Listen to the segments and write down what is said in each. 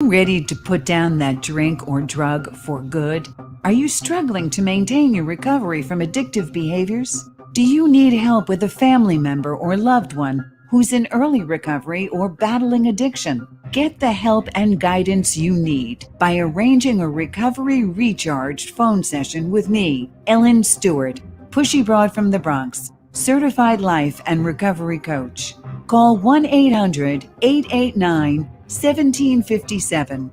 Ready to put down that drink or drug for good? Are you struggling to maintain your recovery from addictive behaviors? Do you need help with a family member or loved one who's in early recovery or battling addiction? Get the help and guidance you need by arranging a recovery recharged phone session with me, Ellen Stewart, Pushy Broad from the Bronx, certified life and recovery coach. Call 1-800-889-1757.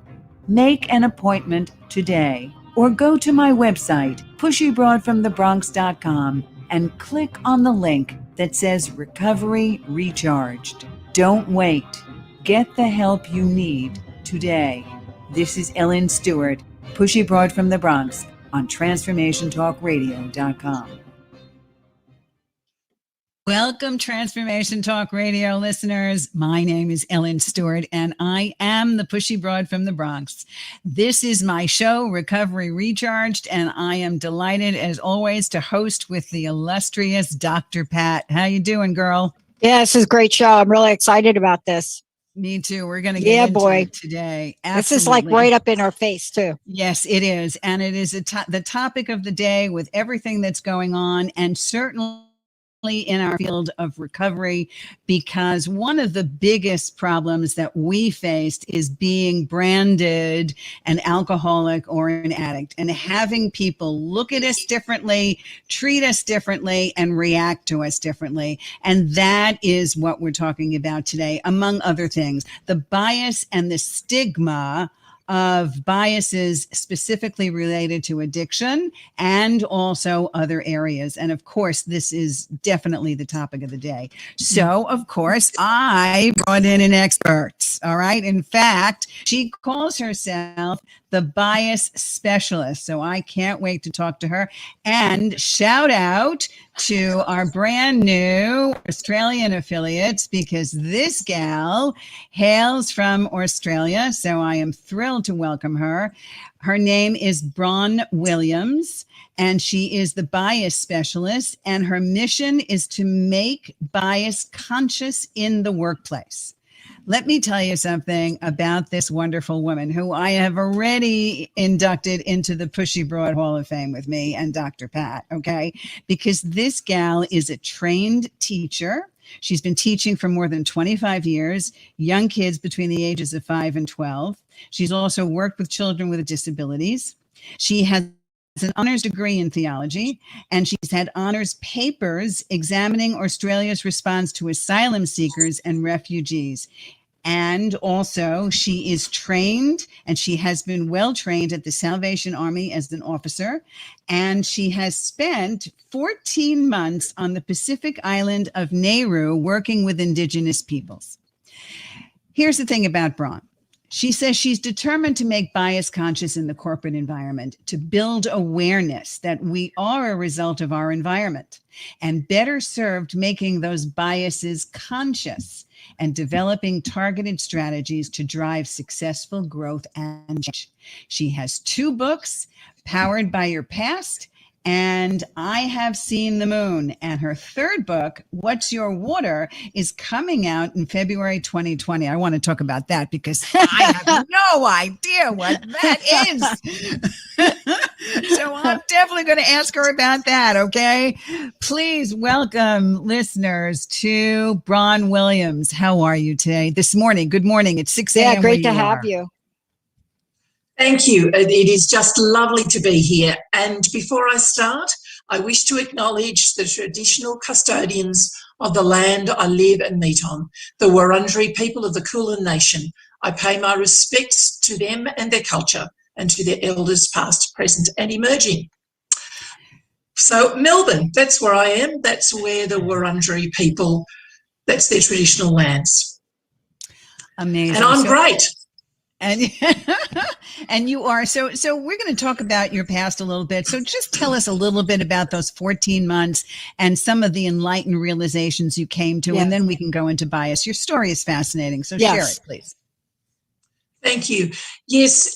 Make an appointment today or go to my website, pushybroadfromthebronx.com, and click on the link that says Recovery Recharged. Don't wait. Get the help you need today. This is Ellen Stewart, Pushy Broad from the Bronx on TransformationTalkRadio.com. Welcome, Transformation Talk Radio listeners. My name is Ellen Stewart, and I am the Pushy Broad from the Bronx. This is my show, Recovery Recharged, and I am delighted, as always, to host with the illustrious Dr. Pat. How you doing, girl? Yeah, this is a great show. I'm really excited about this. Me too. We're going to get into it today. Absolutely. This is like right up in our face, too. Yes, it is. And it is the topic of the day with everything that's going on, and certainly in our field of recovery, because one of the biggest problems that we faced is being branded an alcoholic or an addict and having people look at us differently, treat us differently, and react to us differently. And that is what we're talking about today, among other things. The bias and the stigma of biases specifically related to addiction and also other areas. And of course, this is definitely the topic of the day. So, of course, I brought in an expert. All right. In fact, she calls herself the bias specialist. So I can't wait to talk to her. And shout out to our brand new Australian affiliates, because this gal hails from Australia. So I am thrilled to welcome her. Her name is Braun Williams, and she is the bias specialist. And her mission is to make bias conscious in the workplace. Let me tell you something about this wonderful woman who I have already inducted into the Pushy Broad Hall of Fame with me and Dr. Pat, okay? Because this gal is a trained teacher. She's been teaching for more than 25 years, young kids between the ages of 5 and 12. She's also worked with children with disabilities. She has an honors degree in theology, and she's had honors papers examining Australia's response to asylum seekers and refugees. And also, she is trained, and she has been well trained at the Salvation Army as an officer. And she has spent 14 months on the Pacific island of Nauru working with Indigenous peoples. Here's the thing about Bron. She says she's determined to make bias conscious in the corporate environment, to build awareness that we are a result of our environment, and better served making those biases conscious and developing targeted strategies to drive successful growth and change. She has 2 books, Powered by Your Past and I Have Seen the Moon. And her 3rd book, What's Your Water, is coming out in February 2020. I want to talk about that because I have no idea what that is. So I'm definitely going to ask her about that, okay? Please welcome listeners to Braun Williams. How are you today? This morning. Good morning. It's 6 a.m. Yeah, great to have you. Thank you. It is just lovely to be here. And before I start, I wish to acknowledge the traditional custodians of the land I live and meet on, the Wurundjeri people of the Kulin Nation. I pay my respects to them and their culture and to their elders past, present and emerging. So Melbourne, that's where I am. That's where the Wurundjeri people, that's their traditional lands. Amazing. And I'm great. And and you are. So we're going to talk about your past a little bit. So just tell us a little bit about those 14 months and some of the enlightened realizations you came to, and then we can go into bias. Your story is fascinating. So share it, please. Thank you. Yes,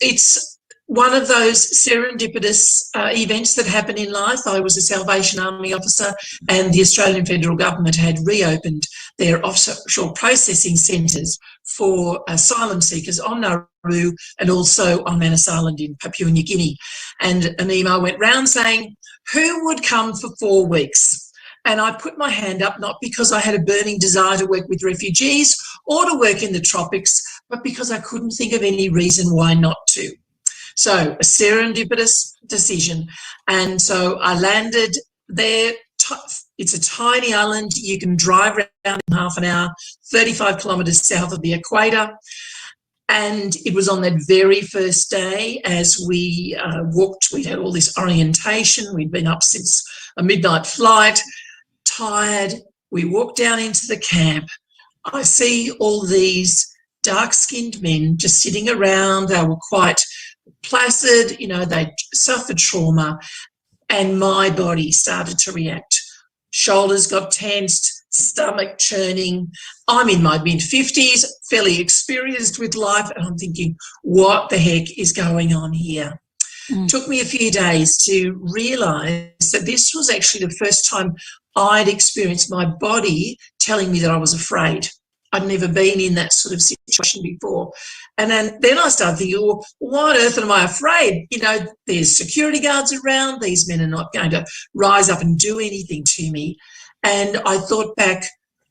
it's one of those serendipitous events that happen in life. I was a Salvation Army officer, and the Australian federal government had reopened their offshore processing centres for asylum seekers on Nauru and also on Manus Island in Papua New Guinea. And an email went round saying, who would come for 4 weeks? And I put my hand up, not because I had a burning desire to work with refugees or to work in the tropics, but because I couldn't think of any reason why not to. So a serendipitous decision. And so I landed there. It's a tiny island. You can drive around in half an hour, 35 kilometres south of the equator. And it was on that very first day as we walked, we'd had all this orientation. We'd been up since a midnight flight, tired. We walked down into the camp. I see all these dark-skinned men just sitting around. They were quite placid, you know, they'd suffered trauma, and my body started to react. Shoulders got tensed, stomach churning. I'm in my mid-50s, fairly experienced with life, and I'm thinking, what the heck is going on here? Took me a few days to realise that this was actually the first time I'd experienced my body telling me that I was afraid. I'd never been in that sort of situation before. And then I started thinking, well, why on earth am I afraid? You know, there's security guards around. These men are not going to rise up and do anything to me. And I thought back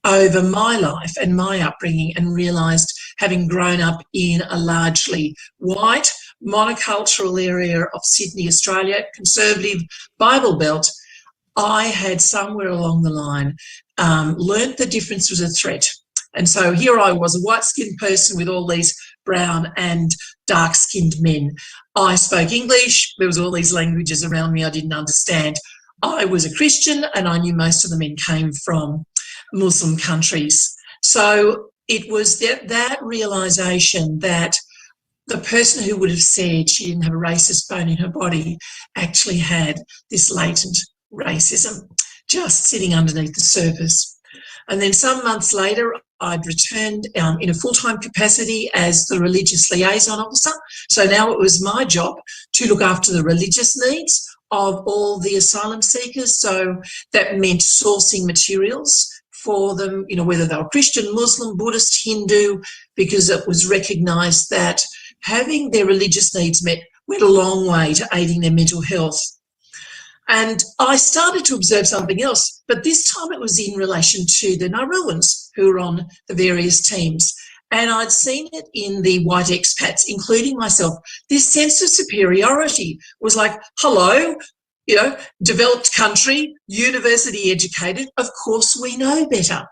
over my life and my upbringing and realised, having grown up in a largely white, monocultural area of Sydney, Australia, conservative Bible Belt, I had somewhere along the line learnt the difference was a threat. And so here I was, a white-skinned person with all these brown and dark-skinned men. I spoke English. There was all these languages around me I didn't understand. I was a Christian, and I knew most of the men came from Muslim countries. So it was that realisation that the person who would have said she didn't have a racist bone in her body actually had this latent racism just sitting underneath the surface. And then some months later, I'd returned in a full-time capacity as the religious liaison officer. So now it was my job to look after the religious needs of all the asylum seekers. So that meant sourcing materials for them, you know, whether they were Christian, Muslim, Buddhist, Hindu, because it was recognised that having their religious needs met went a long way to aiding their mental health. And I started to observe something else, but this time it was in relation to the Nauruans who were on the various teams. And I'd seen it in the white expats, including myself. This sense of superiority was like, hello, you know, developed country, university educated, of course we know better.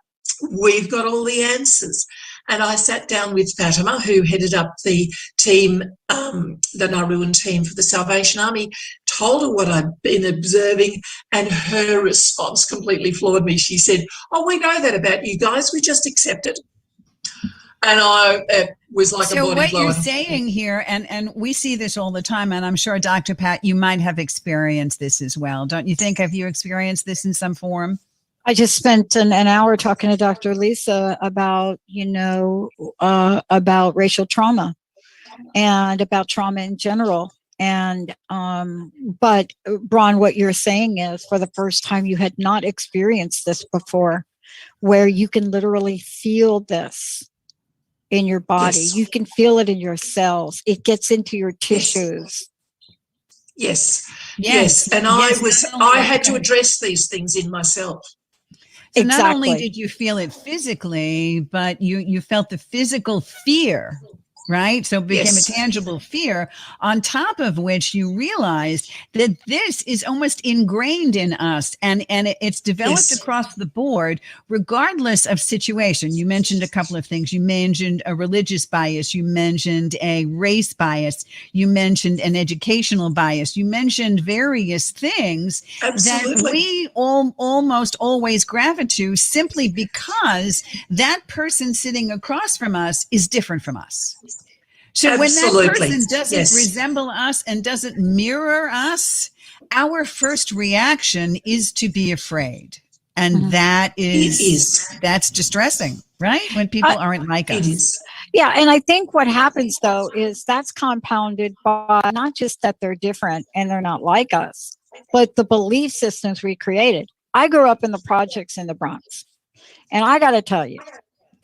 We've got all the answers. And I sat down with Fatima, who headed up the team, the Nauruan team for the Salvation Army, told her what I'd been observing, and her response completely floored me. She said, oh, we know that about you guys, we just accept it. And it was like a body blow. So what you're saying here, and we see this all the time, and I'm sure, Dr. Pat, you might have experienced this as well. Don't you think? Have you experienced this in some form? I just spent an hour talking to Dr. Lisa about, about racial trauma and about trauma in general. And, but Bron, what you're saying is, for the first time, you had not experienced this before, where you can literally feel this in your body. Yes. You can feel it in your cells. It gets into your tissues. Yes. And I had to address these things in myself. So not only did you feel it physically, but you felt the physical fear, right? So it became a tangible fear, on top of which you realized that this is almost ingrained in us, and it's developed across the board, regardless of situation. You mentioned a couple of things. You mentioned a religious bias. You mentioned a race bias. You mentioned an educational bias. You mentioned various things that we almost always gravitate to, simply because that person sitting across from us is different from us. So when that person doesn't resemble us and doesn't mirror us, our first reaction is to be afraid. And that's distressing, right? When people aren't like us. It is. Yeah, and I think what happens though is that's compounded by not just that they're different and they're not like us, but the belief systems we created. I grew up in the projects in the Bronx, and I got to tell you,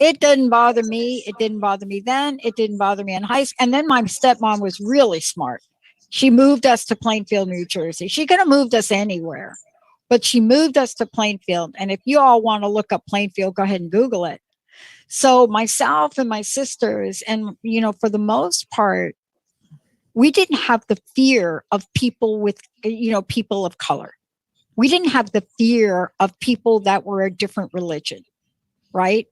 it didn't bother me. It didn't bother me then. It didn't bother me in high school. And then my stepmom was really smart. She moved us to Plainfield, New Jersey. She could have moved us anywhere, but she moved us to Plainfield. And if you all want to look up Plainfield, go ahead and Google it. So myself and my sisters, and for the most part, we didn't have the fear of people with, people of color. We didn't have the fear of people that were a different religion, right?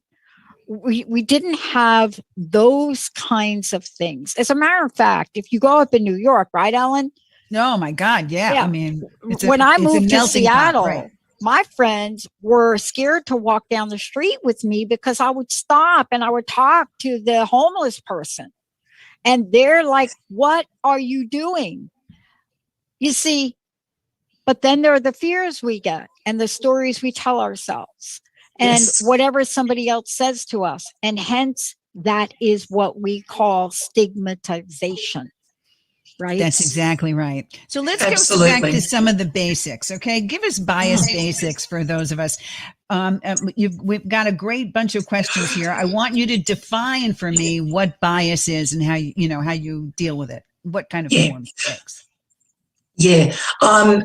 We didn't have those kinds of things. As a matter of fact, if you go up in New York, right, Ellen? Oh my God, yeah. Yeah. I mean, When I moved to melting pot, Seattle, right. my friends were scared to walk down the street with me because I would stop and I would talk to the homeless person. And they're like, what are you doing? You see, but then there are the fears we get and the stories we tell ourselves and Yes. whatever somebody else says to us. And hence, that is what we call stigmatization. Right? That's exactly right. So let's Absolutely. go back to some of the basics. Okay. Give us bias basics for those of us. We've got a great bunch of questions here. I want you to define for me what bias is and how you deal with it. What kind of forms it takes. Yeah.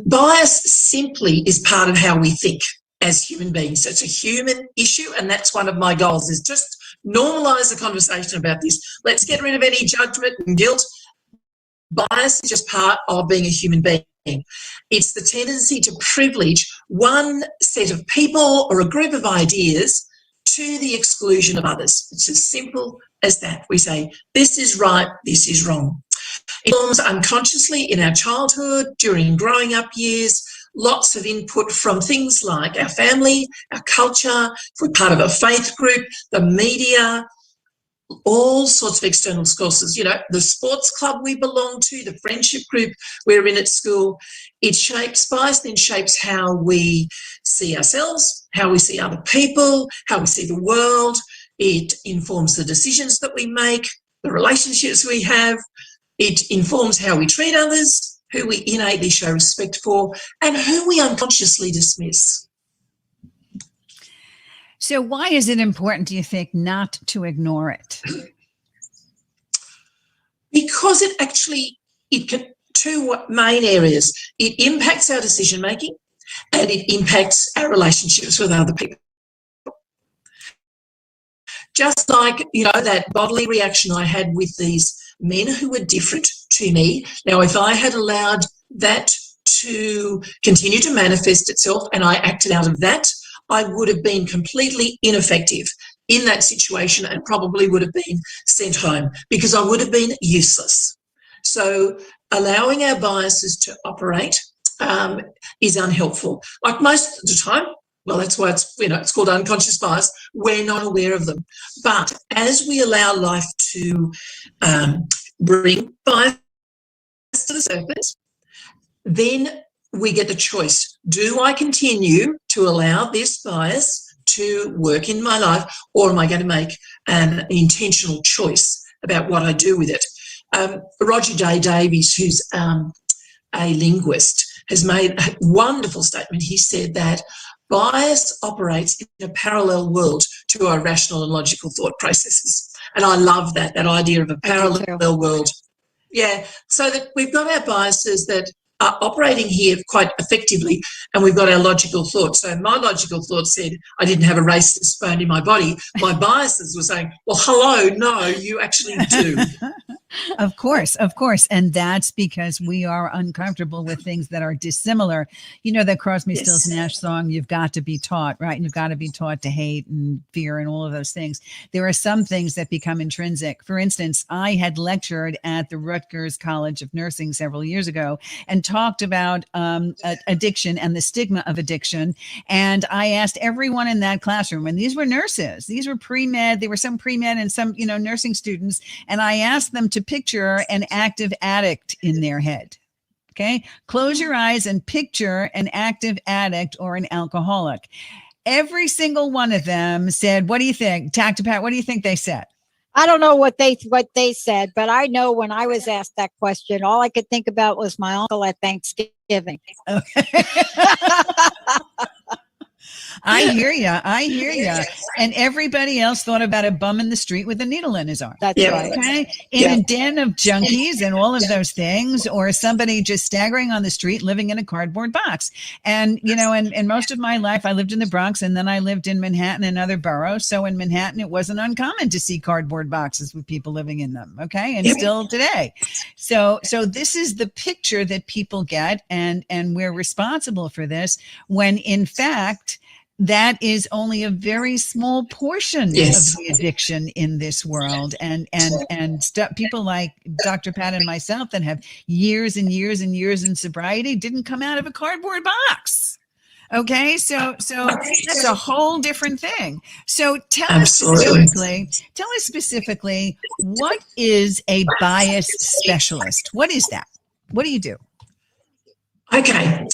Bias simply is part of how we think as human beings. So it's a human issue, and that's one of my goals, is just normalize the conversation about this. Let's get rid of any judgment and guilt. Bias is just part of being a human being. It's the tendency to privilege one set of people or a group of ideas to the exclusion of others. It's as simple as that. We say, this is right, this is wrong. It forms unconsciously in our childhood, during growing up years, lots of input from things like our family, our culture, if we're part of a faith group, the media, all sorts of external sources, the sports club we belong to, the friendship group we're in at school. Bias then shapes how we see ourselves, how we see other people, how we see the world. It informs the decisions that we make, the relationships we have. It informs how we treat others, who we innately show respect for, and who we unconsciously dismiss. So why is it important, do you think, not to ignore it? Because it can, two main areas. It impacts our decision making and it impacts our relationships with other people. Just like, that bodily reaction I had with these men who were different to me. Now, if I had allowed that to continue to manifest itself and I acted out of that, I would have been completely ineffective in that situation and probably would have been sent home because I would have been useless. So allowing our biases to operate is unhelpful. Like most of the time, well, that's why it's called unconscious bias. We're not aware of them. But as we allow life to bring bias to the surface, then we get the choice. Do I continue to allow this bias to work in my life, or am I going to make an intentional choice about what I do with it? Roger Day Davies, who's a linguist, has made a wonderful statement. He said that bias operates in a parallel world to our rational and logical thought processes. And I love that idea of a parallel world. Yeah, so that we've got our biases that are operating here quite effectively, and we've got our logical thoughts. So my logical thought said I didn't have a racist bone in my body. My biases were saying, well, hello, no, you actually do. Of course. And that's because we are uncomfortable with things that are dissimilar. That Crosby, Stills, Nash song, you've got to be taught, right? You've got to be taught to hate and fear and all of those things. There are some things that become intrinsic. For instance, I had lectured at the Rutgers College of Nursing several years ago and talked about addiction and the stigma of addiction. And I asked everyone in that classroom, and these were nurses, these were pre-med, there were some pre-med and some, nursing students. And I asked them to picture an active addict in their head. Okay. Close your eyes and picture an active addict or an alcoholic. Every single one of them said, what do you think? Tack to Pat, what do you think they said? I don't know what they said, but I know when I was asked that question, all I could think about was my uncle at Thanksgiving. Okay. I hear you. I hear you. And everybody else thought about a bum in the street with a needle in his arm. That's right. Okay. In a den of junkies and all of those things, or somebody just staggering on the street living in a cardboard box. And, you know, and most of my life, I lived in the Bronx, and then I lived in Manhattan and other boroughs. So in Manhattan, it wasn't uncommon to see cardboard boxes with people living in them. Okay. And still today. So this is the picture that people get, and we're responsible for this, when in fact, that is only a very small portion of the addiction in this world. And people like Dr. Pat and myself that have years and years and years in sobriety didn't come out of a cardboard box. Okay, so that's a whole different thing. So tell us specifically, what is a bias specialist? What is that? What do you do? Okay,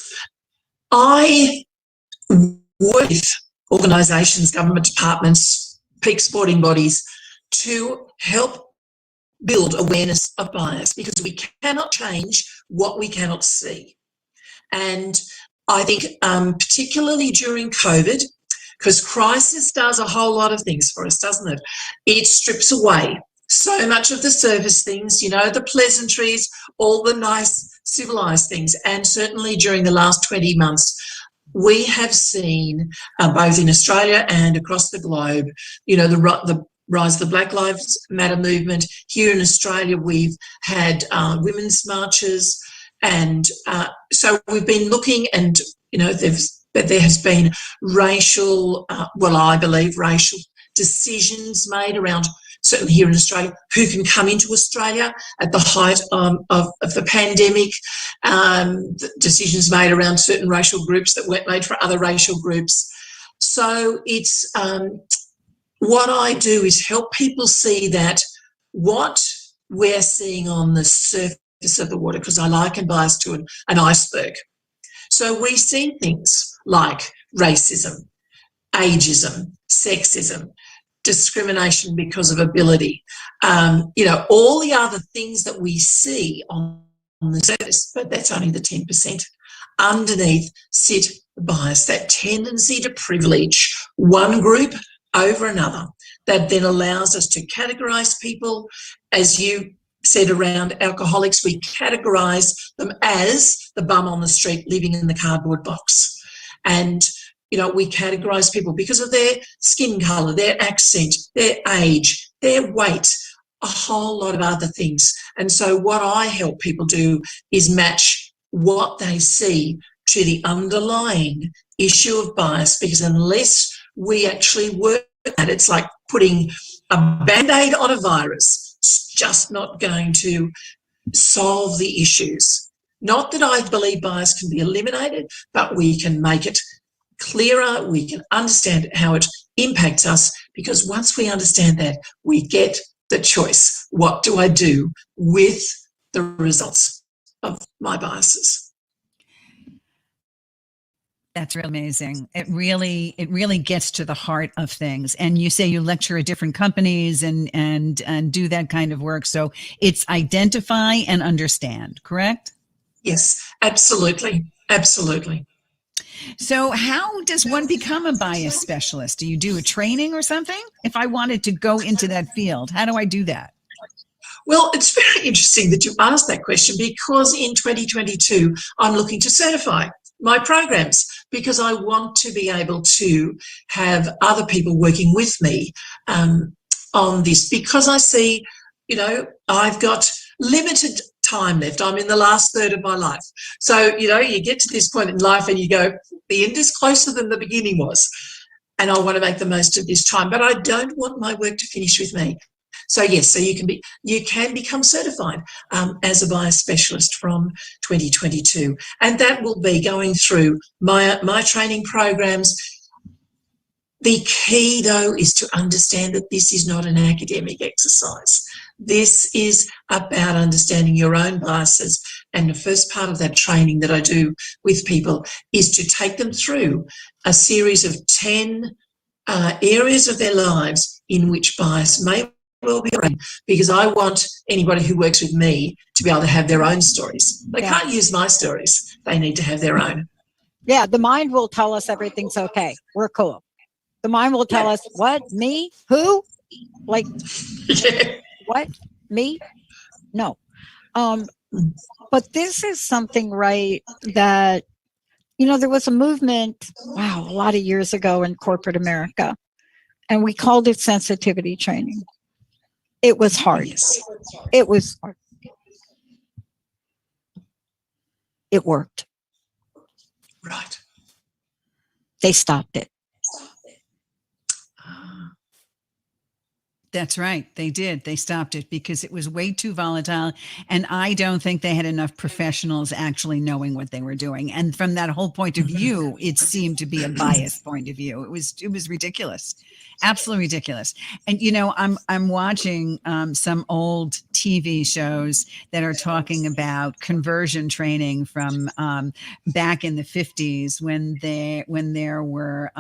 I with organisations, government departments, peak sporting bodies to help build awareness of bias, because we cannot change what we cannot see. And I think particularly during COVID, because crisis does a whole lot of things for us, doesn't it? It strips away so much of the surface things, you know, the pleasantries, all the nice civilised things. And certainly during the last 20 months, we have seen both in Australia and across the globe, you know, the rise of the Black Lives Matter movement. Here in Australia, we've had women's marches, and so we've been looking, and you know, there has been racial, I believe racial decisions made around, certainly here in Australia, who can come into Australia at the height of the pandemic, decisions made around certain racial groups that weren't made for other racial groups. So it's what I do is help people see that what we're seeing on the surface of the water, because I liken bias to an iceberg. So we see things like racism, ageism, sexism, discrimination because of ability, you know, all the other things that we see on the surface, but that's only the 10%. Underneath sit the bias, that tendency to privilege one group over another, that then allows us to categorise people. As you said around alcoholics, we categorise them as the bum on the street living in the cardboard box. And you know, we categorise people because of their skin colour, their accent, their age, their weight, a whole lot of other things. And so what I help people do is match what they see to the underlying issue of bias, because unless we actually work at it, it's like putting a Band-Aid on a virus. It's just not going to solve the issues. Not that I believe bias can be eliminated, but we can make it clearer, we can understand how it impacts us, because once we understand that, we get the choice. What do I do with the results of my biases? That's really amazing. It really gets to the heart of things. And you say you lecture at different companies and do that kind of work. So it's identify and understand, correct? Yes, absolutely. Absolutely. So how does one become a bias specialist? Do you do a training or something? If I wanted to go into that field, how do I do that? Well, it's very interesting that you asked that question, because in 2022, I'm looking to certify my programs, because I want to be able to have other people working with me on this, because I see, you know, I've got limited time left. I'm in the last third of my life. So, you know, you get to this point in life and you go, the end is closer than the beginning was. And I want to make the most of this time, but I don't want my work to finish with me. So yes, so you can become certified as a bias specialist from 2022. And that will be going through my training programs. The key, though, is to understand that this is not an academic exercise. This is about understanding your own biases. And the first part of that training that I do with people is to take them through a series of 10 areas of their lives in which bias may well be right, because I want anybody who works with me to be able to have their own stories. They can't use my stories. They need to have their own. Yeah, the mind will tell us everything's okay. We're cool. The mind will tell us, what? Me? Who? Like, what? Me? No. But this is something, right, that, there was a movement, a lot of years ago in corporate America, and we called it sensitivity training. It was hard. Yes. It was hard. It worked. Right. They stopped it. That's right. They did. They stopped it because it was way too volatile. And I don't think they had enough professionals actually knowing what they were doing. And from that whole point of view, it seemed to be a biased point of view. It was ridiculous. Absolutely ridiculous. And, I'm watching some old TV shows that are talking about conversion training from back in the 50s when there were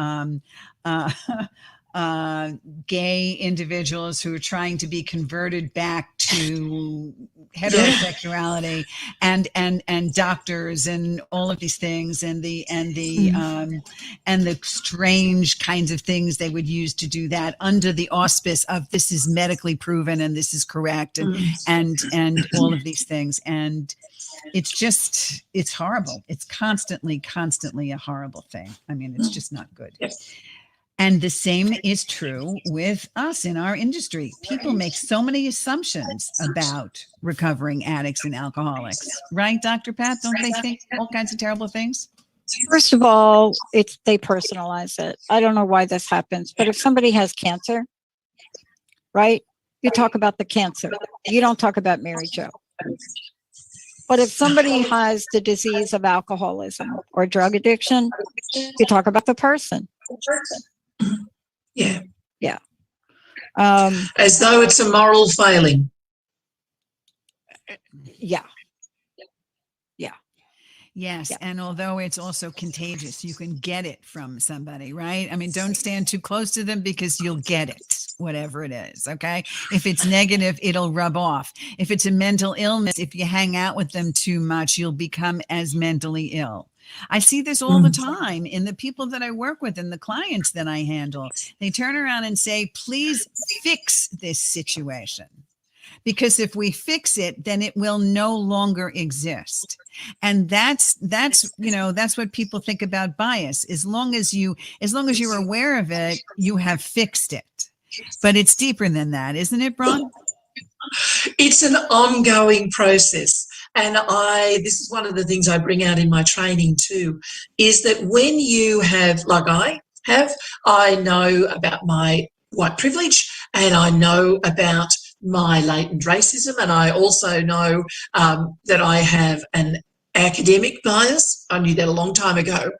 gay individuals who are trying to be converted back to heterosexuality, and doctors and all of these things, and the strange kinds of things they would use to do that under the auspice of this is medically proven and this is correct, and all of these things. And it's horrible. It's constantly a horrible thing. I mean, it's just not good. And the same is true with us in our industry. People make so many assumptions about recovering addicts and alcoholics, right, Dr. Pat? Don't they think all kinds of terrible things? First of all, they personalize it. I don't know why this happens, but if somebody has cancer, right, you talk about the cancer. You don't talk about Mary Jo. But if somebody has the disease of alcoholism or drug addiction, you talk about the person. Yeah. As though it's a moral failing. Yeah. Yes. Yeah. And although it's also contagious, you can get it from somebody, right? I mean, don't stand too close to them because you'll get it, whatever it is. Okay. If it's negative, it'll rub off. If it's a mental illness, if you hang out with them too much, you'll become as mentally ill. I see this all the time in the people that I work with and the clients that I handle. They turn around and say, please fix this situation. Because if we fix it, then it will no longer exist. And that's what people think about bias. As long as you're aware of it, you have fixed it. But it's deeper than that, isn't it, Bron? It's an ongoing process. And this is one of the things I bring out in my training too, is that when you have, like I know about my white privilege, and I know about my latent racism, and I also know that I have an academic bias. I knew that a long time ago.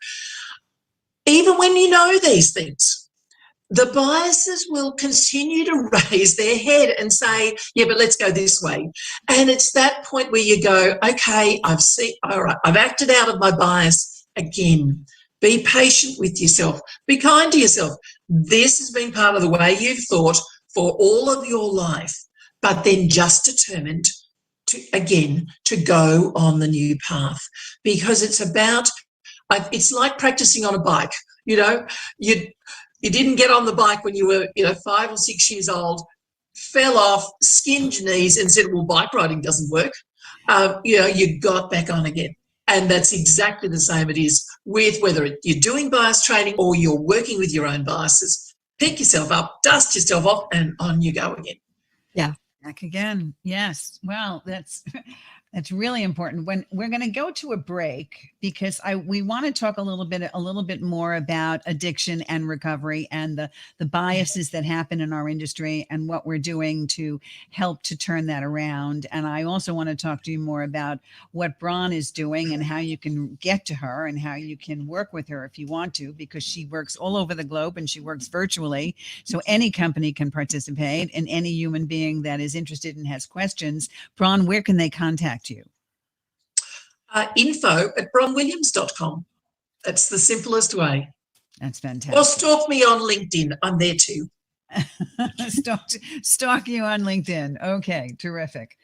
Even when you know these things, the biases will continue to raise their head and say, yeah, but let's go this way. And it's that point where you go, okay, all right, I've acted out of my bias again. Be patient with yourself. Be kind to yourself. This has been part of the way you've thought for all of your life, but then just determined to go on the new path, because it's like practicing on a bike. You didn't get on the bike when you were 5 or 6 years old, fell off, skinned your knees and said, well, bike riding doesn't work. You got back on again. And that's exactly the same it is with whether you're doing bias training or you're working with your own biases. Pick yourself up, dust yourself off, and on you go again. Yeah. Back again. Yes. Well, that's really important. When we're going to go to a break, because we want to talk a little bit more about addiction and recovery and the biases that happen in our industry and what we're doing to help to turn that around. And I also want to talk to you more about what Bron is doing and how you can get to her and how you can work with her if you want to, because she works all over the globe and she works virtually. So any company can participate, and any human being that is interested and has questions. Bron, where can they contact you? info@braunwilliams.com. That's the simplest way. That's fantastic. Or stalk me on LinkedIn. I'm there too. Stalk you on LinkedIn. Okay, terrific.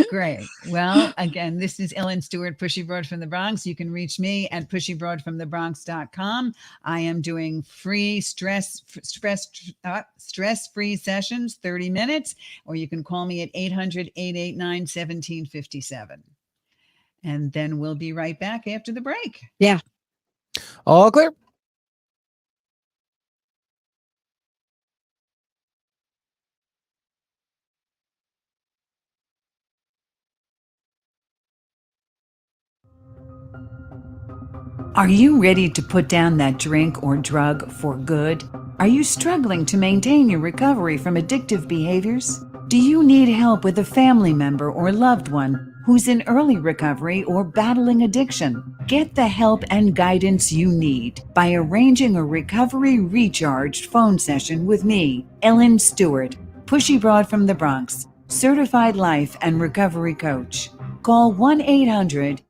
Great. Well, again, this is Ellen Stewart, Pushy Broad from the Bronx. You can reach me at pushybroadfromthebronx.com. I am doing free stress-free sessions, 30 minutes, or you can call me at 800-889-1757. And then we'll be right back after the break. Yeah. All clear. Are you ready to put down that drink or drug for good? Are you struggling to maintain your recovery from addictive behaviors? Do you need help with a family member or loved one who's in early recovery or battling addiction? Get the help and guidance you need by arranging a recovery recharged phone session with me, Ellen Stewart, Pushy Broad from the Bronx, certified life and recovery coach. Call 1-800-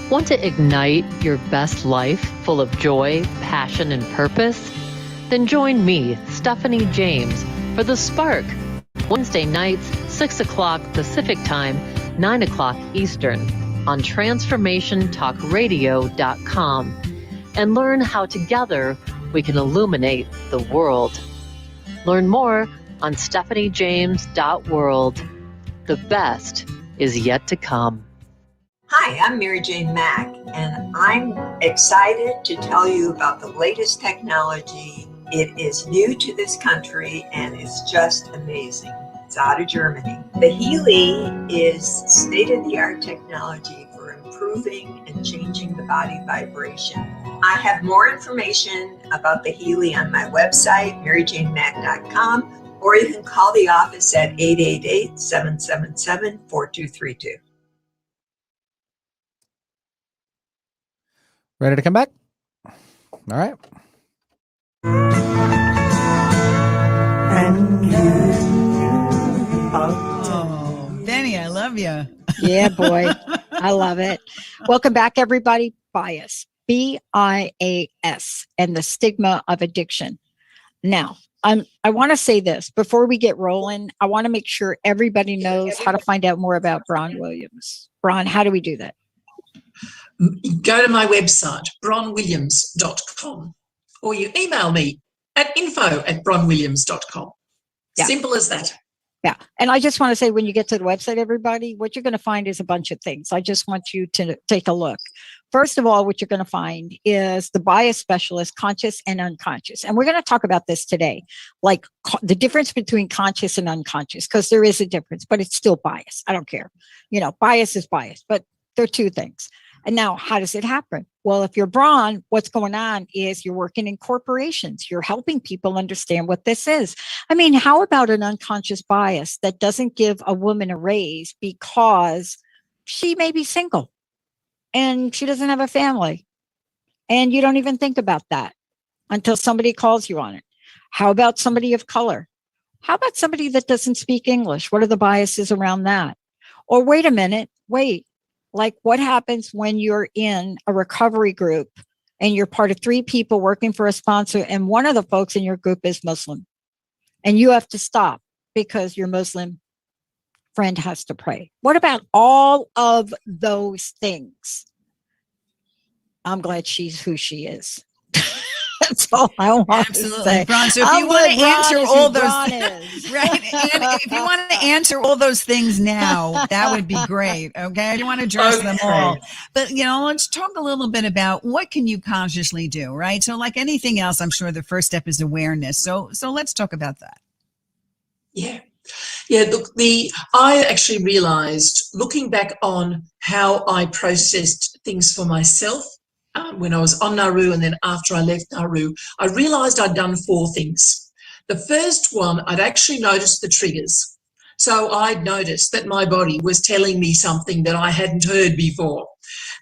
Want to ignite your best life full of joy, passion, and purpose? Then join me, Stephanie James, for The Spark, Wednesday nights, 6 o'clock Pacific Time, 9 o'clock Eastern, on TransformationTalkRadio.com, and learn how together we can illuminate the world. Learn more on stephaniejames.world. The best is yet to come. Hi, I'm Mary Jane Mack, and I'm excited to tell you about the latest technology. It is new to this country, and it's just amazing. It's out of Germany. The Healy is state-of-the-art technology for improving and changing the body vibration. I have more information about the Healy on my website, maryjanemack.com, or you can call the office at 888-777-4232. Ready to come back? All right. Oh, Benny, I love you. Yeah, boy. I love it. Welcome back, everybody. Bias. BIAS, and the stigma of addiction. Now, I want to say this before we get rolling. I want to make sure everybody knows how to find out more about Braun Williams. Bron, how do we do that? Go to my website, bronwilliams.com, or you email me at info@bronwilliams.com. Yeah. Simple as that. Yeah. And I just want to say, when you get to the website, everybody, what you're going to find is a bunch of things. I just want you to take a look. First of all, what you're going to find is the bias specialist, conscious and unconscious. And we're going to talk about this today, like the difference between conscious and unconscious, because there is a difference, but it's still bias. I don't care. Bias is bias, but they're two things. And now, how does it happen? Well, if you're Bron, what's going on is you're working in corporations. You're helping people understand what this is. I mean, how about an unconscious bias that doesn't give a woman a raise because she may be single and she doesn't have a family? And you don't even think about that until somebody calls you on it. How about somebody of color? How about somebody that doesn't speak English? What are the biases around that? Or wait a minute, like what happens when you're in a recovery group and you're part of 3 people working for a sponsor and one of the folks in your group is Muslim and you have to stop because your Muslim friend has to pray? What about all of those things? I'm glad she's who she is. That's all I want Absolutely, to say. Bron. So if you want to answer all those, right? And if you want to answer all those things now, that would be great. Okay, I don't want to address them all, but let's talk a little bit about what can you consciously do, right? So, like anything else, I'm sure the first step is awareness. So let's talk about that. Yeah. Look, I actually realized, looking back on how I processed things for myself when I was on Nauru and then after I left Nauru, I realized I'd done 4 things. The first one, I'd actually noticed the triggers. So I'd noticed that my body was telling me something that I hadn't heard before.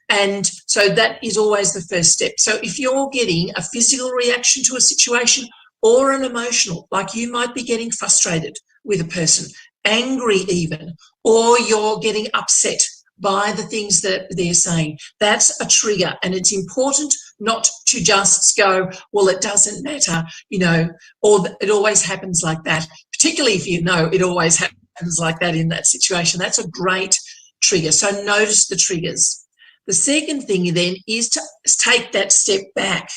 And so that is always the first step. So if you're getting a physical reaction to a situation or an emotional, like you might be getting frustrated with a person, angry even, or you're getting upset by the things that they're saying, that's a trigger. And it's important not to just go, well, it doesn't matter, or it always happens like that, particularly if it always happens like that in that situation. That's a great trigger. So notice the triggers. The second thing then is to take that step back.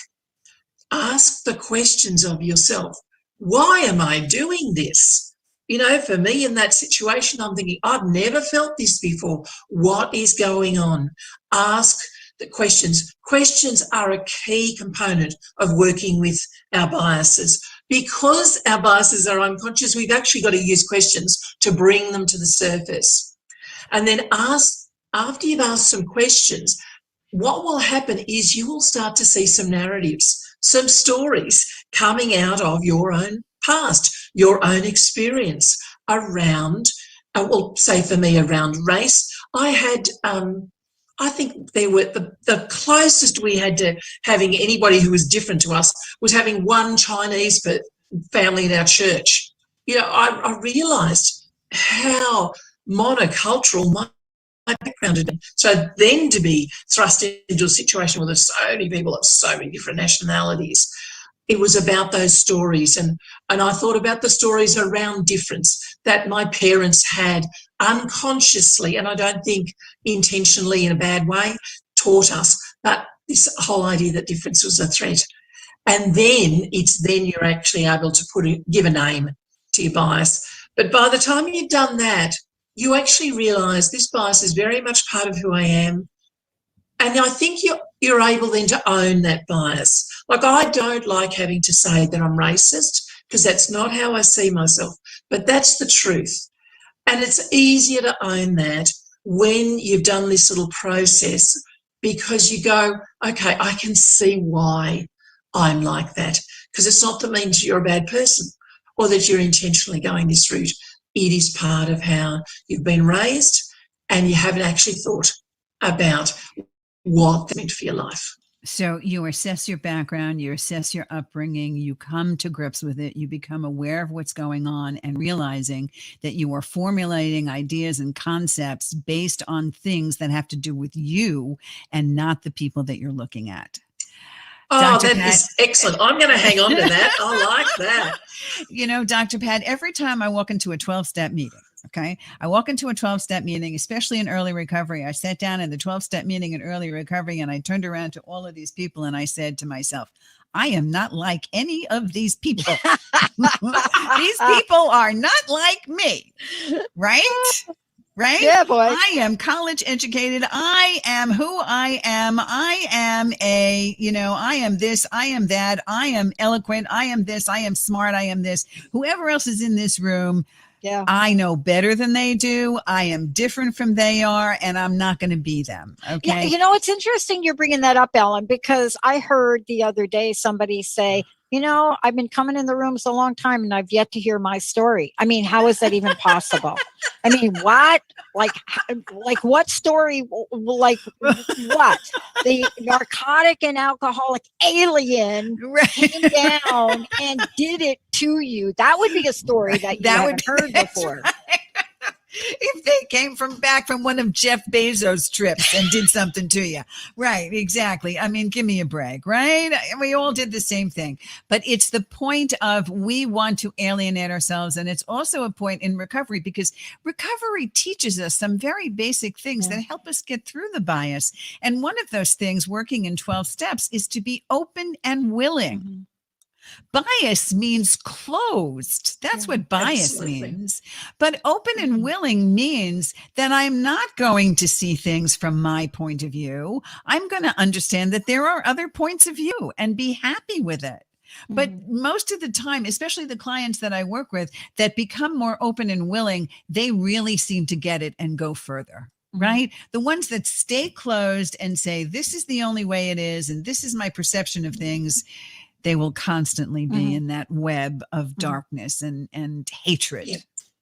Ask the questions of yourself. Why am I doing this? For me in that situation, I'm thinking, I've never felt this before. What is going on? Ask the questions. Questions are a key component of working with our biases. Because our biases are unconscious, we've actually got to use questions to bring them to the surface. And then after you've asked some questions, what will happen is you will start to see some narratives, some stories coming out of your own past, your own experience around, say for me, around race. I had, I think they were the closest we had to having anybody who was different to us was having one Chinese family in our church. I realised how monocultural my background had been. So then to be thrust into a situation where there's so many people of so many different nationalities, it was about those stories. And I thought about the stories around difference that my parents had unconsciously, and I don't think intentionally in a bad way, taught us, but this whole idea that difference was a threat. And then you're actually able to give a name to your bias. But by the time you've done that, you actually realise this bias is very much part of who I am. And I think you're able then to own that bias. Like, I don't like having to say that I'm racist because that's not how I see myself, but that's the truth. And it's easier to own that when you've done this little process, because you go, okay, I can see why I'm like that, because it's not that means you're a bad person or that you're intentionally going this route. It is part of how you've been raised and you haven't actually thought about what that meant for your life. So you assess your background, you assess your upbringing, you come to grips with it, you become aware of what's going on and realizing that you are formulating ideas and concepts based on things that have to do with you and not the people that you're looking at. Oh, that is excellent. I'm going to hang on to that. I like that. Dr. Pat, every time I walk into a 12-step meeting, okay, I walk into a 12-step meeting, especially in early recovery. I sat down in the 12-step meeting in early recovery and I turned around to all of these people and I said to myself, I am not like any of these people. These people are not like me, right? Right? Yeah, boy. I am college educated. I am who I am. I am I am this, I am that. I am eloquent. I am this, I am smart. I am this. Whoever else is in this room, yeah, I know better than they do. I am different from they are, and I'm not going to be them. Okay. Yeah, it's interesting you're bringing that up, Ellen, because I heard the other day somebody say, I've been coming in the rooms a long time and I've yet to hear my story. I mean, how is that even possible? I mean, what? Like what story? Like what? The narcotic and alcoholic alien came down and did it to you. That would be a story that you haven't heard before. Right. If they came back from one of Jeff Bezos' trips and did something to you. Right, exactly. I mean, give me a break, right? We all did the same thing. But it's the point of we want to alienate ourselves. And it's also a point in recovery because recovery teaches us some very basic things that help us get through the bias. And one of those things working in 12 steps is to be open and willing. Mm-hmm. Bias means closed. That's what bias means. But open and willing means that I'm not going to see things from my point of view. I'm going to understand that there are other points of view and be happy with it. But most of the time, especially the clients that I work with that become more open and willing, they really seem to get it and go further. Right? The ones that stay closed and say, this is the only way it is, and this is my perception of things, they will constantly be in that web of darkness and hatred.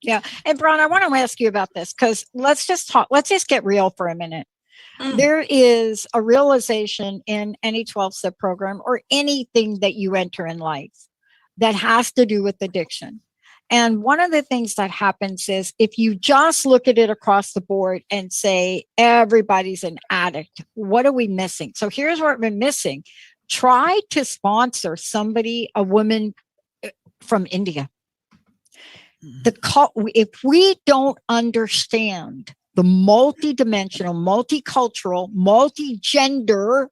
Yeah. And Bron, I want to ask you about this because let's just get real for a minute. There is a realization in any 12-step program or anything that you enter in life that has to do with addiction. And one of the things that happens is if you just look at it across the board and say, everybody's an addict, what are we missing? So here's what we're missing. Try to sponsor a woman from India. If we don't understand the multidimensional, multicultural, multigender,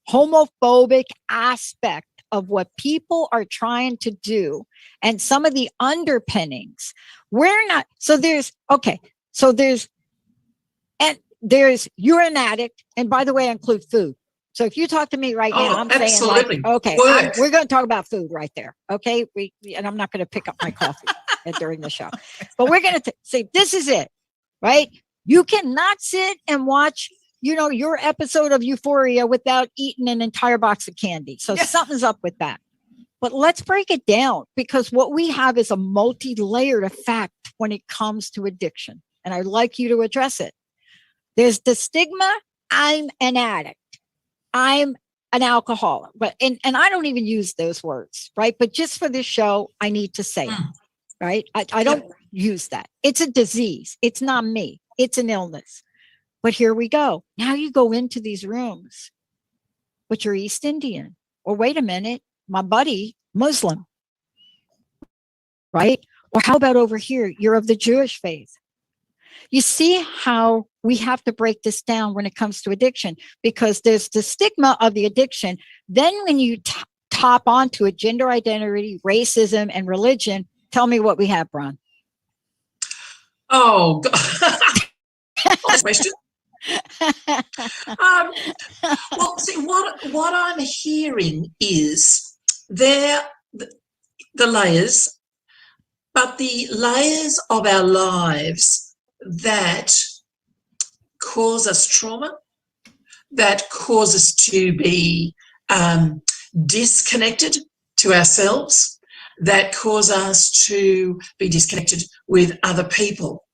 homophobic aspect of what people are trying to do and some of the underpinnings, you're an addict. And by the way, I include food. So if you talk to me right now, I'm absolutely. saying okay, we're going to talk about food right there. Okay. And I'm not going to pick up my coffee during the show, but we're going to say, this is it, right? You cannot sit and watch, your episode of Euphoria without eating an entire box of candy. So something's up with that, but let's break it down because what we have is a multi-layered effect when it comes to addiction. And I'd like you to address it. There's the stigma. I'm an addict. I'm an alcoholic, and I don't even use those words, right? But just for this show, I need to say it, right? I don't use that. It's a disease. It's not me. It's an illness. But here we go. Now you go into these rooms, but you're East Indian. Or wait a minute, my buddy, Muslim, right? Or how about over here? You're of the Jewish faith. You see how we have to break this down when it comes to addiction, because there's the stigma of the addiction. Then when you top onto it, gender identity, racism, and religion, tell me what we have, Bron. Oh, God. Last question. Well, see, what I'm hearing is the layers, but the layers of our lives that cause us trauma, that cause us to be disconnected to ourselves, that cause us to be disconnected with other people.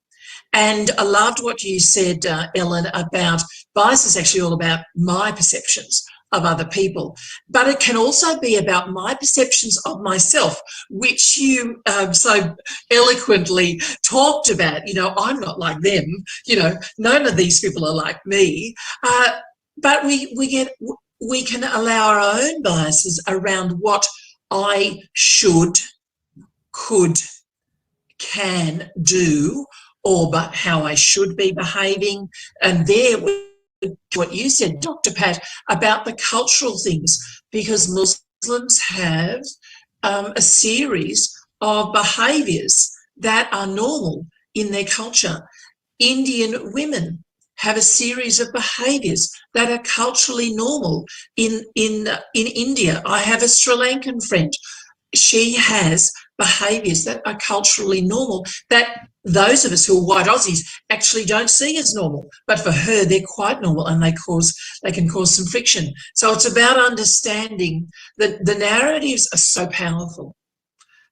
And I loved what you said, Ellen, about bias is actually all about my perceptions of other people, but it can also be about my perceptions of myself, which you so eloquently talked about. I'm not like them, none of these people are like me, but we can allow our own biases around what I should, could, can do, or but how I should be behaving. And there, what you said, Dr. Pat, about the cultural things, because Muslims have a series of behaviours that are normal in their culture. Indian women have a series of behaviours that are culturally normal in India. I have a Sri Lankan friend. She has behaviours that are culturally normal that those of us who are white Aussies actually don't see as normal. But for her, they're quite normal, and they can cause some friction. So it's about understanding that the narratives are so powerful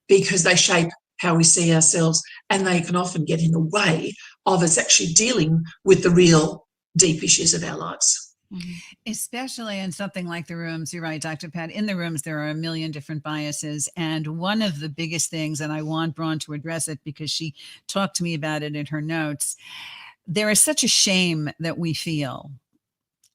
because they shape how we see ourselves, and they can often get in the way of us actually dealing with the real deep issues of our lives. Especially in something like the rooms. You're right, Dr. Pat. In the rooms, there are a million different biases. And one of the biggest things, and I want Bron to address it because she talked to me about it in her notes, there is such a shame that we feel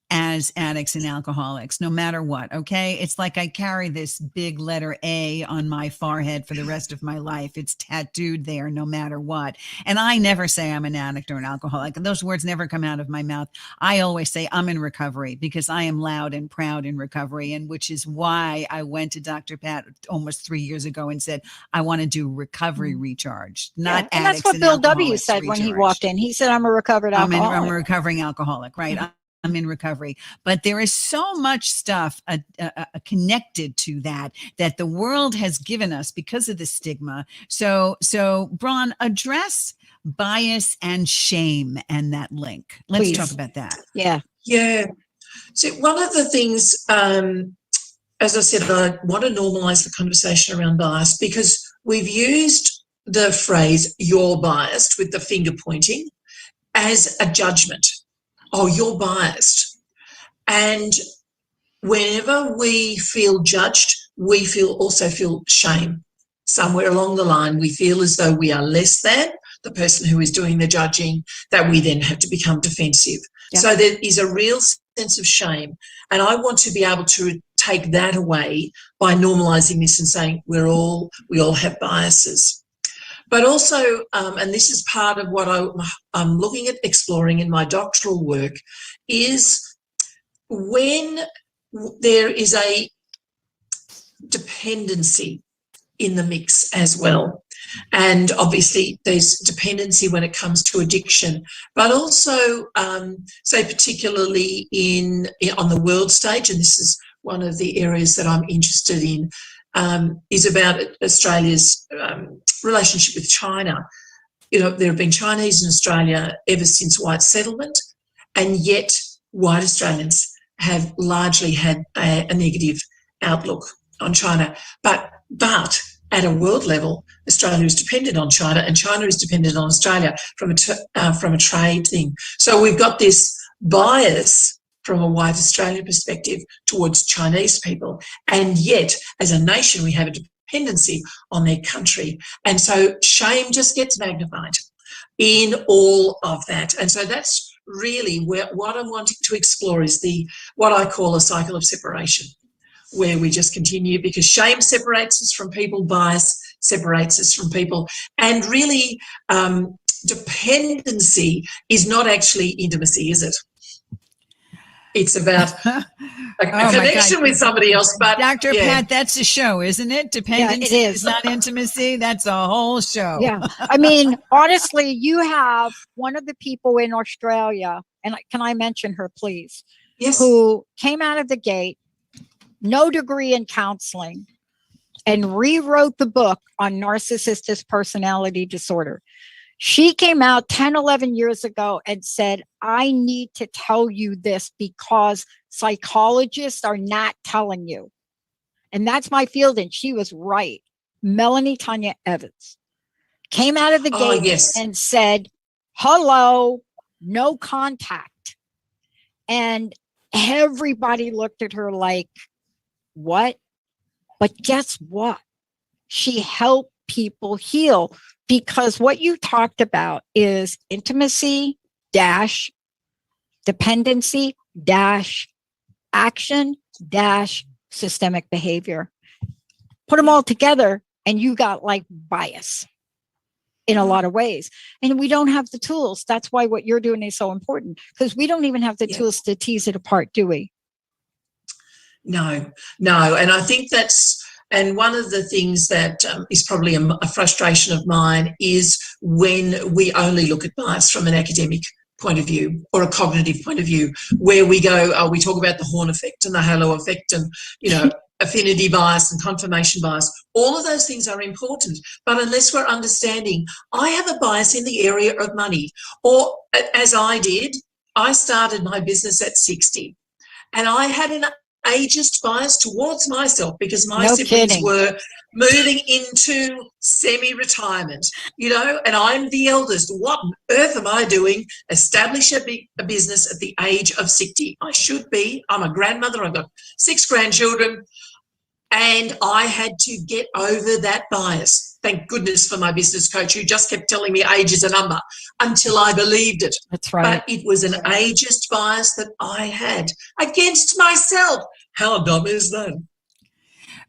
as addicts and alcoholics, no matter what. Okay. It's like I carry this big letter A on my forehead for the rest of my life. It's tattooed there no matter what. And I never say I'm an addict or an alcoholic. And those words never come out of my mouth. I always say I'm in recovery because I am loud and proud in recovery. And which is why I went to Dr. Pat almost 3 years ago and said, I want to do recovery recharge, not and that's addicts what and Bill W. alcoholics said when he recharge. walked in. He said, I'm a recovered alcoholic. I'm a recovering alcoholic, right? I'm in recovery, but there is so much stuff connected to that the world has given us because of the stigma. So Bron, address bias and shame and that link. Let's Please. talk about that. Yeah. Yeah. So one of the things, as I said, I want to normalise the conversation around bias because we've used the phrase "you're biased" with the finger pointing as a judgment. Oh, you're biased. And whenever we feel judged, we also feel shame. Somewhere along the line, we feel as though we are less than the person who is doing the judging, that we then have to become defensive. Yeah. So there is a real sense of shame. And I want to be able to take that away by normalising this and saying we all have biases. But also, and this is part of what I'm looking at exploring in my doctoral work, is when there is a dependency in the mix as well. And obviously there's dependency when it comes to addiction, but also, say particularly on the world stage, and this is one of the areas that I'm interested in, is about Australia's relationship with China. You know, there have been Chinese in Australia ever since white settlement, and yet white Australians have largely had a negative outlook on China. But at a world level, Australia is dependent on China, and China is dependent on Australia from a trade thing. So we've got this bias from a white Australian perspective towards Chinese people, and yet as a nation we have a dependency on their country, and so shame just gets magnified in all of that. And so that's really what I'm wanting to explore is what I call a cycle of separation, where we just continue, because shame separates us from people, bias separates us from people, and really dependency is not actually intimacy, is it? It's about a connection with somebody else. But Dr. Pat, that's a show, isn't it? Dependency it is. is not intimacy. That's a whole show. Yeah. I mean, honestly, you have one of the people in Australia, and can I mention her, please? Yes. Who came out of the gate, no degree in counseling, and rewrote the book on narcissistic personality disorder. She came out 10, 11 years ago and said, I need to tell you this because psychologists are not telling you. And that's my field. And she was right. Melanie Tanya Evans came out of the gate and said, hello, no contact. And everybody looked at her like, what? But guess what? She helped people heal, because what you talked about is intimacy dash dependency dash action dash systemic behavior. Put them all together and you got like bias in a lot of ways. And we don't have the tools. That's why what you're doing is so important, because we don't even have the tools to tease it apart, do we? No. And I think and one of the things that is probably a frustration of mine is when we only look at bias from an academic point of view or a cognitive point of view, where we go, we talk about the horn effect and the halo effect and, affinity bias and confirmation bias. All of those things are important, but unless we're understanding, I have a bias in the area of money, or as I did, I started my business at 60, and I had an ageist bias towards myself because my siblings were moving into semi-retirement, you know, and I'm the eldest. What on earth am I doing? Establish a business at the age of 60. I should be. I'm a grandmother. I've got 6 grandchildren, and I had to get over that bias. Thank goodness for my business coach who just kept telling me age is a number until I believed it. That's right. But it was an ageist bias that I had against myself. How dumb is that?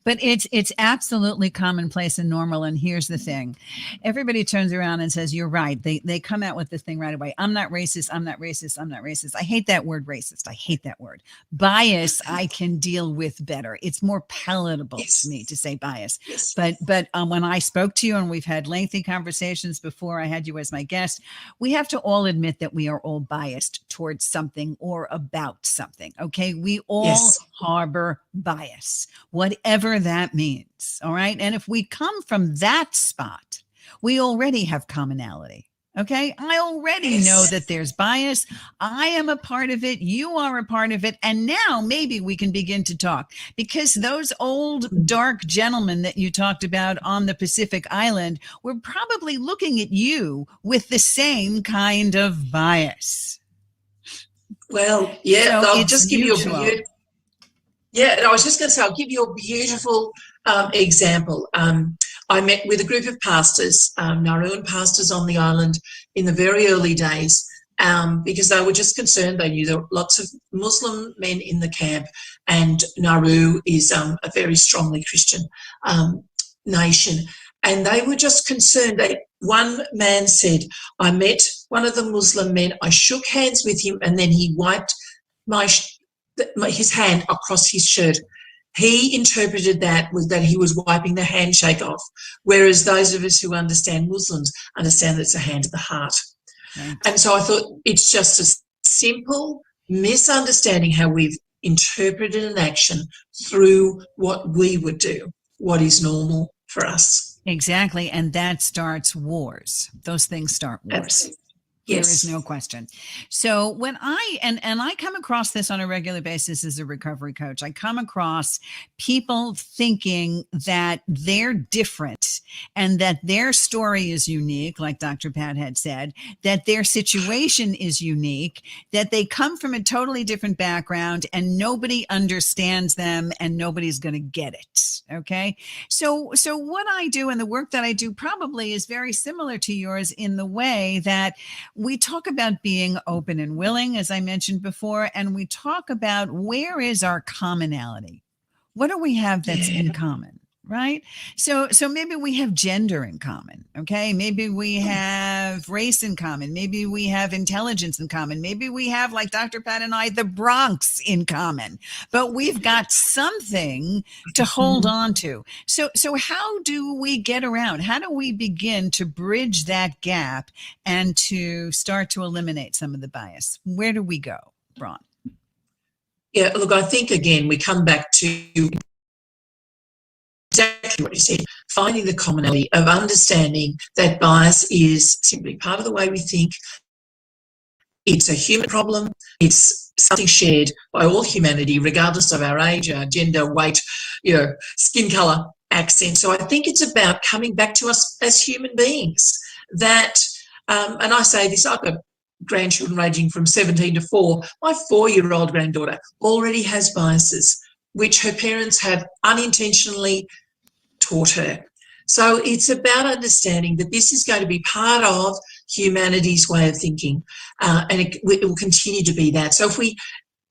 But it's absolutely commonplace and normal. And here's the thing. Everybody turns around and says, you're right. They come out with the thing right away. I'm not racist. I'm not racist. I'm not racist. I hate that word racist. I hate that word. Bias, I can deal with better. It's more palatable to me to say bias. But when I spoke to you, and we've had lengthy conversations before I had you as my guest, we have to all admit that we are all biased towards something or about something. Okay. We all harbor bias, whatever that means. All right. And if we come from that spot, we already have commonality. Okay. I already know that there's bias. I am a part of it. You are a part of it. And now maybe we can begin to talk, because those old dark gentlemen that you talked about on the Pacific Island were probably looking at you with the same kind of bias. Well, yeah, So I'll it's just give mutual. you a I was just going to say, I'll give you a beautiful example. I met with a group of pastors, Nauruan pastors on the island in the very early days, because they were just concerned. They knew there were lots of Muslim men in the camp, and Nauru is a very strongly Christian nation. And they were just concerned. One man said, I met one of the Muslim men, I shook hands with him, and then he wiped his hand across his shirt. He interpreted that he was wiping the handshake off, whereas those of us who understand Muslims understand that it's a hand to the heart. Right. And so I thought it's just a simple misunderstanding how we've interpreted an action through what we would do, what is normal for us. Exactly. And that starts wars. Those things start wars. Absolutely. There is no question. So when I come across this on a regular basis as a recovery coach, I come across people thinking that they're different and that their story is unique, like Dr. Pat had said, that their situation is unique, that they come from a totally different background and nobody understands them and nobody's going to get it. Okay. So what I do and the work that I do probably is very similar to yours in the way that we talk about being open and willing, as I mentioned before, and we talk about where is our commonality? What do we have that's in common, right? So maybe we have gender in common, okay? Maybe we have race in common. Maybe we have intelligence in common. Maybe we have, like Dr. Pat and I, the Bronx in common. But we've got something to hold on to. So how do we get around? How do we begin to bridge that gap and to start to eliminate some of the bias? Where do we go, Bron? Yeah, look, I think, again, we come back to exactly what you said, finding the commonality of understanding that bias is simply part of the way we think. It's a human problem. It's something shared by all humanity, regardless of our age, our gender, weight, skin colour, accent. So I think it's about coming back to us as human beings that, and I say this, I've got grandchildren ranging from 17 to 4. My 4-year-old granddaughter already has biases, which her parents have unintentionally taught her. So it's about understanding that this is going to be part of humanity's way of thinking, and it will continue to be that. So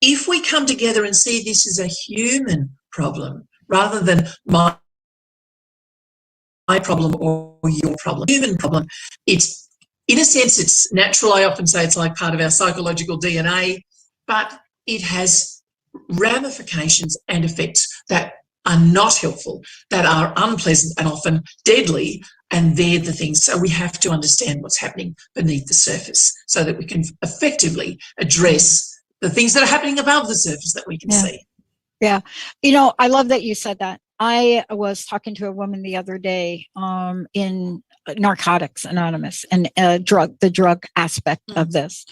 if we come together and see this as a human problem rather than my problem or your problem, human problem, it's, in a sense, it's natural. I often say it's like part of our psychological DNA, but it has ramifications and effects that are not helpful, that are unpleasant and often deadly, and they're the things. So we have to understand what's happening beneath the surface so that we can effectively address the things that are happening above the surface that we can see. Yeah. You know, I love that you said that. I was talking to a woman the other day in Narcotics Anonymous and the drug aspect of this.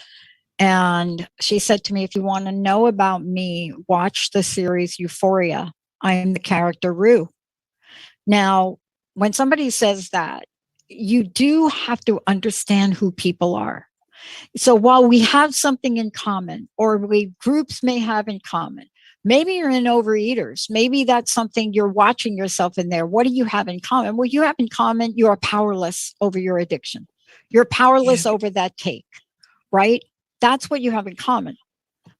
And she said to me, if you want to know about me, watch the series Euphoria. I am the character Rue. Now, when somebody says that, you do have to understand who people are. So while we have something in common, or groups may have in common, maybe you're in overeaters. Maybe that's something you're watching yourself in there. What do you have in common? Well, you have in common, you are powerless over your addiction. You're powerless over that cake, right? That's what you have in common.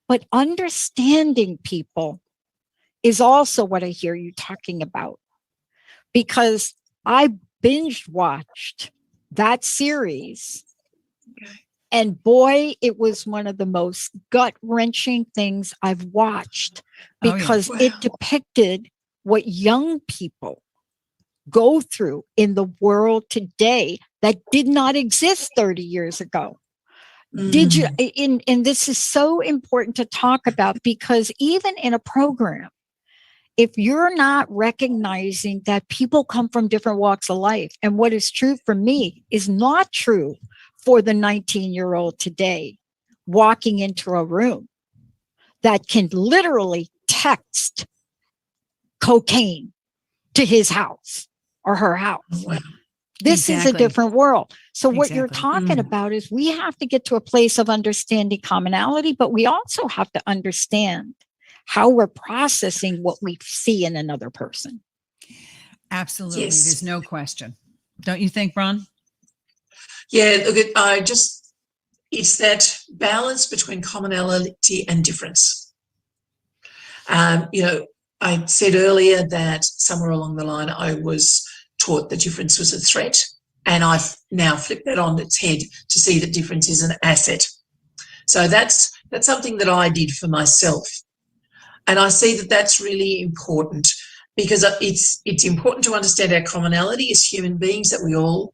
But understanding people is also what I hear you talking about. Because I binge watched that series. And boy, it was one of the most gut-wrenching things I've watched, because it depicted what young people go through in the world today that did not exist 30 years ago. Did you, and this is so important to talk about, because even in a program, if you're not recognizing that people come from different walks of life, and what is true for me is not true for the 19-year-old today walking into a room that can literally text cocaine to his house or her house. Wow. This is a different world. So what you're talking about is we have to get to a place of understanding commonality, but we also have to understand how we're processing what we see in another person. Absolutely. There's no question. Don't you think, Bron? Yeah, look, it's that balance between commonality and difference. You know, I said earlier that somewhere along the line I was taught that difference was a threat, and I've now flipped that on its head to see that difference is an asset. So that's something that I did for myself, and I see that that's really important, because it's important to understand our commonality as human beings, that we all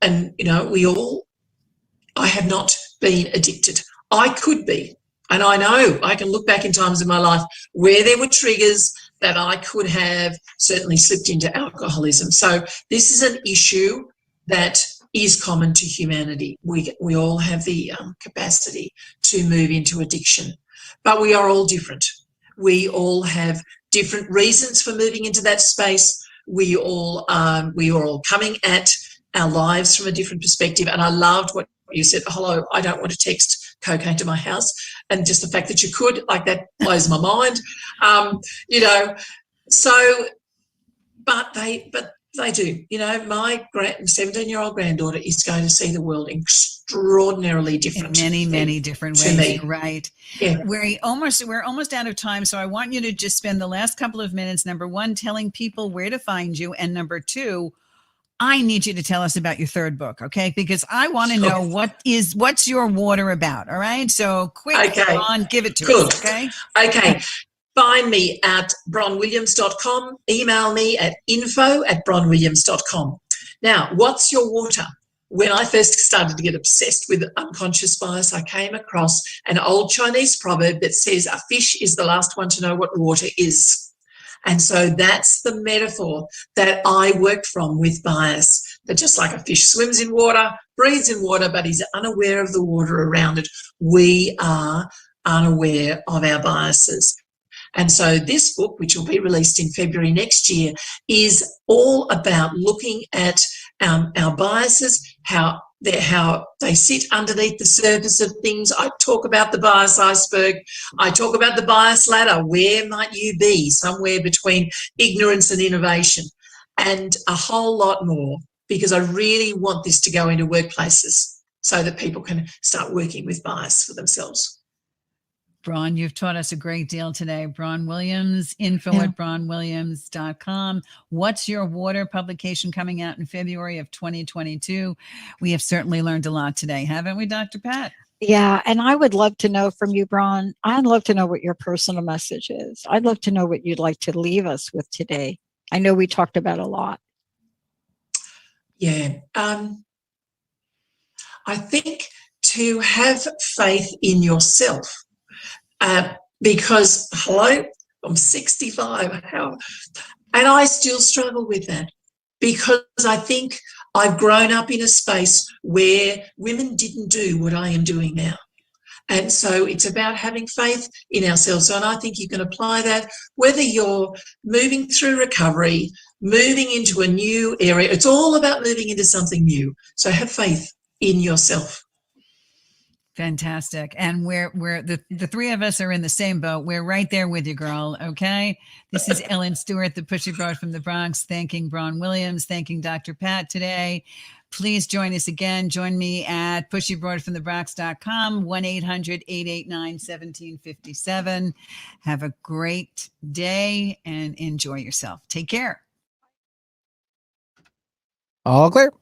and, you know, I have not been addicted. I could be, and I know I can look back in times in my life where there were triggers that I could have certainly slipped into alcoholism. So this is an issue that is common to humanity. We all have the capacity to move into addiction, but we are all different. We all have different reasons for moving into that space. We are all coming at our lives from a different perspective. And I loved what you said, hello, I don't want to text cocaine to my house. And just the fact that you could, like, that blows my mind. You know, so, but they do. You know, my 17-year-old granddaughter is going to see the world extraordinarily different. In many different ways. You're right. Yeah. We're almost out of time. So I want you to just spend the last couple of minutes, number one, telling people where to find you. And number two, I need you to tell us about your third book, okay? Because I want to know what's your water about, all right? So quick, on, give it to us, okay? Okay. Find me at bronwilliams.com. Email me at info@bronwilliams.com. Now, what's your water? When I first started to get obsessed with unconscious bias, I came across an old Chinese proverb that says a fish is the last one to know what water is. And so that's the metaphor that I work from with bias, that just like a fish swims in water, breathes in water, but is unaware of the water around it, we are unaware of our biases. And so this book, which will be released in February next year, is all about looking at our biases, how they sit underneath the surface of things. I talk about the bias iceberg. I talk about the bias ladder. Where might you be? Somewhere between ignorance and innovation, and a whole lot more, because I really want this to go into workplaces so that people can start working with bias for themselves. Bron, you've taught us a great deal today. Braun Williams, info@braunwilliams.com. What's Your Water publication coming out in February of 2022. We have certainly learned a lot today, haven't we, Dr. Pat? Yeah, and I would love to know from you, Bron. I'd love to know what your personal message is. I'd love to know what you'd like to leave us with today. I know we talked about a lot. Yeah. I think to have faith in yourself, because, hello, I'm 65. And I still struggle with that because I think I've grown up in a space where women didn't do what I am doing now. And so it's about having faith in ourselves. And I think you can apply that whether you're moving through recovery, moving into a new area. It's all about moving into something new. So have faith in yourself. Fantastic. And we're the three of us are in the same boat. We're right there with you, girl. Okay. This is Ellen Stewart, the Pushy Broad from the Bronx, thanking Braun Williams, thanking Dr. Pat today. Please join us again. Join me at pushybroadfromthebronx.com, 1-800-889-1757. Have a great day and enjoy yourself. Take care. All clear.